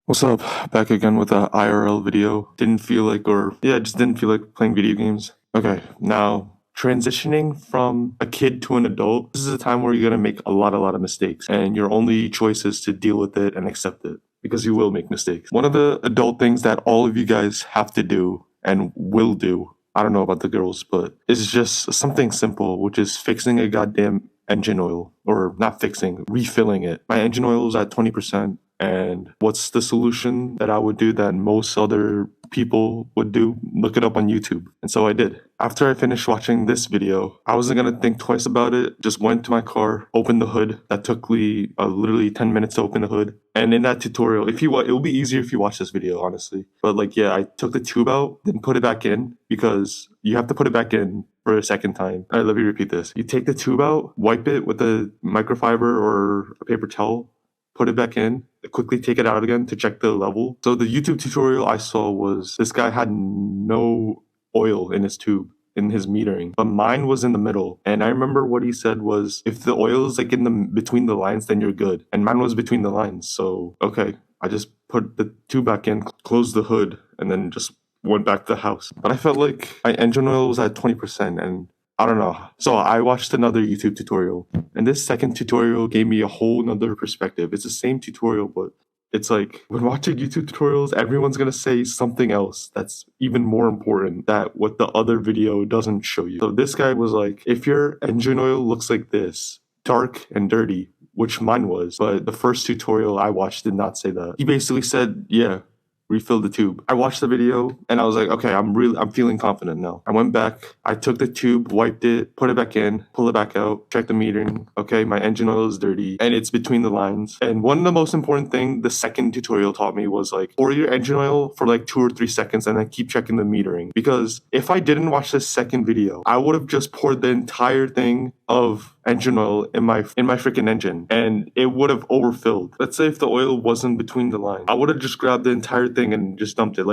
What's up? Back again with a IRL video. Just didn't feel like playing video games. Okay, now transitioning from a kid to an adult, this is a time where you're gonna make a lot of mistakes, and your only choice is to deal with it and accept it because you will make mistakes. One of the adult things that all of you guys have to do and will do, I don't know about the girls, but it's just something simple, which is fixing a goddamn engine oil, or not fixing, refilling it. My engine oil is at 20%. And what's the solution that I would do that most other people would do? Look it up on YouTube. And so I did. After I finished watching this video, I wasn't gonna think twice about it. Just went to my car, opened the hood. That took me literally 10 minutes to open the hood. And in that tutorial, it'll be easier if you watch this video, honestly. But I took the tube out, then put it back in because you have to put it back in for a second time. All right, let me repeat this. You take the tube out, wipe it with a microfiber or a paper towel, put it back in, quickly take it out again to check the level. So the YouTube tutorial I saw was this guy had no oil in his tube, in his metering, but mine was in the middle. And I remember what he said was, if the oil is in the between the lines, then you're good. And mine was between the lines. So, okay, I just put the tube back in, closed the hood, and then just went back to the house. But I felt like my engine oil was at 20%, and I don't know. So I watched another YouTube tutorial, and this second tutorial gave me a whole nother perspective. It's the same tutorial, but it's like when watching YouTube tutorials, everyone's gonna say something else that's even more important that what the other video doesn't show you. So this guy was like, if your engine oil looks like this, dark and dirty, which mine was, but the first tutorial I watched did not say that. He basically said, yeah, refill the tube. I watched the video and I was like, okay, I'm feeling confident now. I went back, I took the tube, wiped it, put it back in, pull it back out, check the metering. Okay, my engine oil is dirty and it's between the lines. And one of the most important thing the second tutorial taught me was pour your engine oil for 2 or 3 seconds and then keep checking the metering. Because if I didn't watch this second video, I would have just poured the entire thing of engine oil in my freaking engine and it would have overfilled. Let's say if the oil wasn't between the lines, I would have just grabbed the entire thing and just dumped it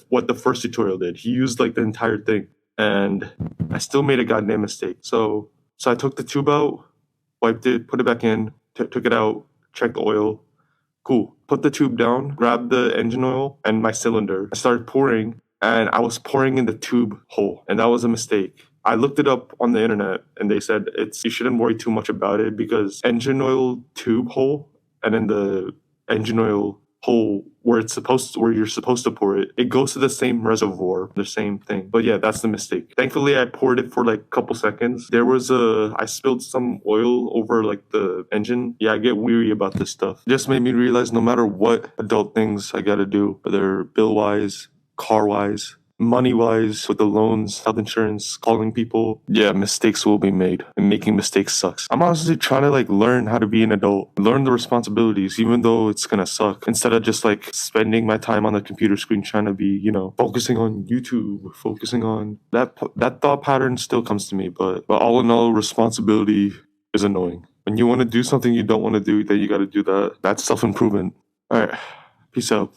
what the first tutorial did. He used the entire thing and I still made a goddamn mistake. So I took the tube out, wiped it, put it back in, took it out, checked the oil. Cool. Put the tube down, grabbed the engine oil and my cylinder. I started pouring and I was pouring in the tube hole and that was a mistake. I looked it up on the internet and they said you shouldn't worry too much about it because engine oil tube hole and then the engine oil hole where you're supposed to pour it, it goes to the same reservoir, the same thing. But yeah, that's the mistake. Thankfully, I poured it for a couple seconds. I spilled some oil over the engine. Yeah, I get weary about this stuff. It just made me realize no matter what adult things I gotta do, whether bill-wise, car-wise, money-wise, with the loans, health insurance, calling people, yeah, mistakes will be made. And making mistakes sucks. I'm honestly trying to learn how to be an adult, learn the responsibilities, even though it's gonna suck. Instead of just spending my time on the computer screen trying to be, focusing on YouTube, focusing on that thought pattern still comes to me. But all in all, responsibility is annoying. When you want to do something you don't want to do, then you got to do that. That's self-improvement. All right. Peace out.